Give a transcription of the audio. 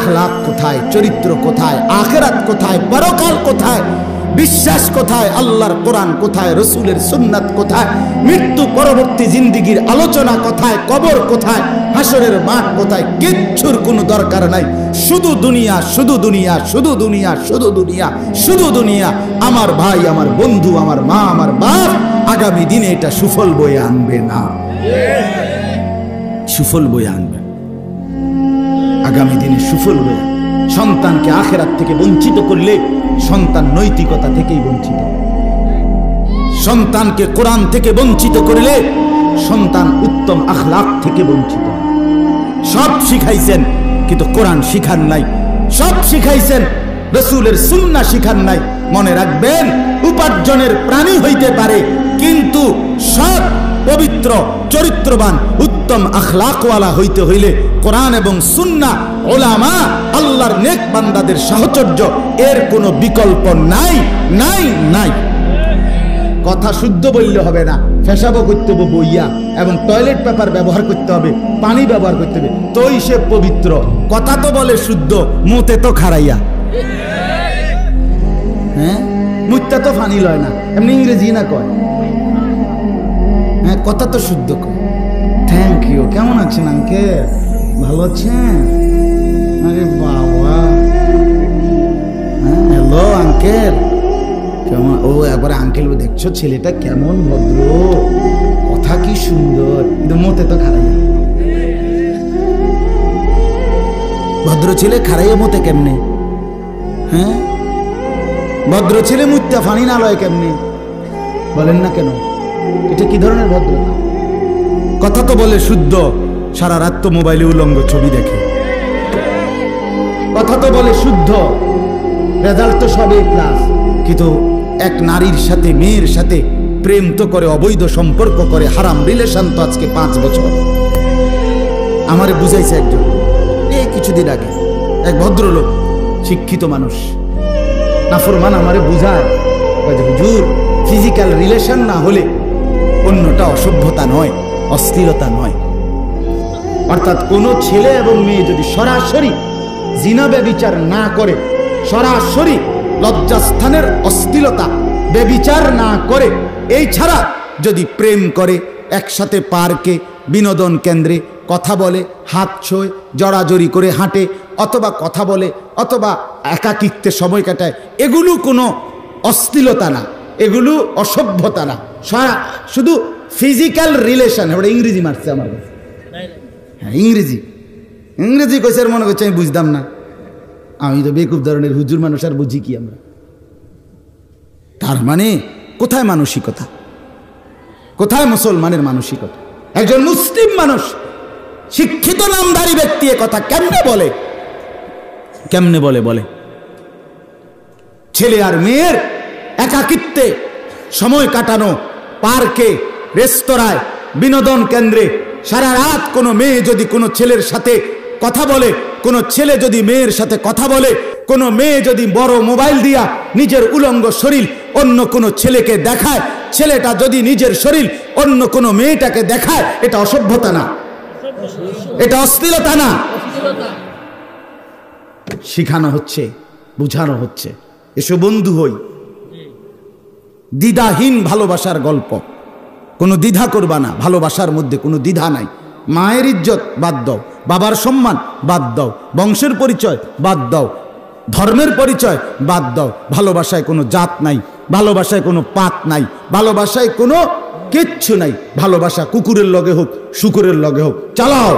আখলাক কোথায়, চরিত্র কোথায়, আখিরাত কোথায়, পরকাল কোথায়, বিশ্বাস কোথায়, আল্লাহর কোরআন কোথায়, রসুলের সুন্নাত কোথায়, মৃত্যু পরবর্তী জিন্দেগির আলোচনা কোথায়, কবর কোথায়, হাসরের মাঠ কোথায়, কিচ্ছুর কোনো দরকার নাই। শুধু দুনিয়া, শুধু দুনিয়া, শুধু দুনিয়া, শুধু দুনিয়া, শুধু দুনিয়া। আমার ভাই, আমার বন্ধু, আমার মা, আমার বাপ আগামী দিনে এটা সুফল বয়ে আনবে না, সুফল বয়ে আনবে আগামী দিনে, সুফল বয়ে। সন্তানকে আখিরাত থেকে বঞ্চিত করলে সন্তান নৈতিকতা থেকেই বঞ্চিত। সন্তানকে কোরআন থেকে বঞ্চিত করলে সন্তান উত্তম আখলাক থেকে বঞ্চিত। সব শিখাইছেন কিন্তু কোরআন শিখান নাই, সব শিখাইছেন রসুলের সুন্নাহ শিখান নাই। মনে রাখবেন, উপার্জনের প্রাণী হইতে পারে কিন্তু সব পবিত্র, চরিত্রবান, উত্তম আখলাকওয়ালা হইতে হইলে কোরআন এবং সুন্নাহ, উলামা, আল্লাহর নেক বান্দাদের সাহচর্য, এর কোনো বিকল্প নাই, নাই, নাই। কথা শুদ্ধ বললে হবে না, পেশাবও করতে হবে বইয়া, এবং টয়লেট পেপার ব্যবহার করতে হবে, পানি ব্যবহার করতে হবে, তোই সে পবিত্র। কথা তো বলে শুদ্ধ, মুতে তো খারাইয়া। হ্যাঁ, মুত্তা তো ফানি লয় না, এমনি ইংরেজি না কয়। হ্যাঁ, কথা তো শুদ্ধ কয়। Thank you. কেমন আছেন আঙ্কেল? ভালো আছেন? আরে বাবা, হ্যালো আঙ্কেল, কেমন? ও একবার আঙ্কেল, দেখছো ছেলেটা কেমন ভদ্র, কথা কি সুন্দর, কিন্তু মতে তো খারাইয়া। ভদ্র ছেলে খারাইয়া মতে কেমনে? হ্যাঁ, ভদ্র ছেলে মুত্তা ফানি না লয় কেমনে? বলেন না কেন? এটা কি ধরনের ভদ্রতা? কথা তো বলে শুদ্ধ, সারা রাত তো মোবাইলে উলঙ্গ ছবি দেখে। কথা তো বলে শুদ্ধ, রেজাল্ট তো সবে ক্লাস, কিন্তু এক নারীর সাথে, মেয়ের সাথে প্রেম তো করে, অবৈধ সম্পর্ক করে, হারাম রিলেশন তো আজকে 5 বছর। আমারে বুঝাইছে একজন এই কিছুদিন আগে, এক ভদ্রলোক, শিক্ষিত মানুষ, নাফরমান, আমারে বুঝায়, হুজুর, ফিজিক্যাল রিলেশন না হলে অন্যটা অসভ্যতা নয়, অস্থিরতা নয়। অর্থাৎ কোনো ছেলে এবং মেয়ে যদি সরাসরি জিনা ব্যভিচার না করে, সরাসরি লজ্জাস্থানের অশ্লীলতা ব্যভিচার না করে, এই ছাড়া যদি প্রেম করে, একসাথে পার্কে, বিনোদন কেন্দ্রে কথা বলে, হাত ছোঁয়, জড়াজড়ি করে হাঁটে, অথবা কথা বলে, অথবা একাকিত্বে সময় কাটায়, এগুলো কোনো অশ্লীলতা না, এগুলো অসভ্যতা না, শুধু ফিজিক্যাল রিলেশন। ওটা ইংরেজি মারছে আমার কাছে। হ্যাঁ, ইংরেজি কইছে, আর মনে করছে আমি বুঝতাম না। আমি তো বেকুব ধরনের হুজুর মানুষ, আর বুঝি কি আমরা? তার মানে কোথায় মানসিকতা, কোথায় মুসলমানের মানসিকতা? একজন মুসলিম মানুষ, শিক্ষিত নামধারী ব্যক্তি এ কথা কেমনে বলে? কেমনে বলে? বলে ছেলে আর মেয়ের একাকিত্বে সময় কাটানো, পার্কে, রেস্তোরাঁয়, বিনোদন কেন্দ্রে, সারা রাত কোনো মেয়ে যদি কোনো ছেলের সাথে কথা বলে, কোনো ছেলে যদি মেয়ের সাথে কথা বলে, কোনো মেয়ে যদি বড় মোবাইল দিয়া নিজের উলঙ্গ শরীর অন্য কোনো ছেলেকে দেখায়, ছেলেটা যদি নিজের শরীর অন্য কোনো মেয়েটাকে দেখায়, এটা অসভ্যতা না, এটা অশ্লীলতা না। শিখানো হচ্ছে, বুঝানো হচ্ছে, এসো বন্ধু হই। দ্বিধাহীন ভালোবাসার গল্প, কোনো দ্বিধা করবা না, ভালোবাসার মধ্যে কোনো দ্বিধা নাই। মায়ের ইজ্জত বাদ দাও, বাবার সম্মান বাদ দাও, বংশের পরিচয় বাদ দাও, ধর্মের পরিচয় বাদ দাও। ভালোবাসায় কোনো জাত নাই, ভালোবাসায় কোনো পাত নাই, ভালোবাসায় কোনো কিচ্ছু নাই। ভালোবাসা কুকুরের লগে হোক, শুকুরের লগে হোক, চালাও।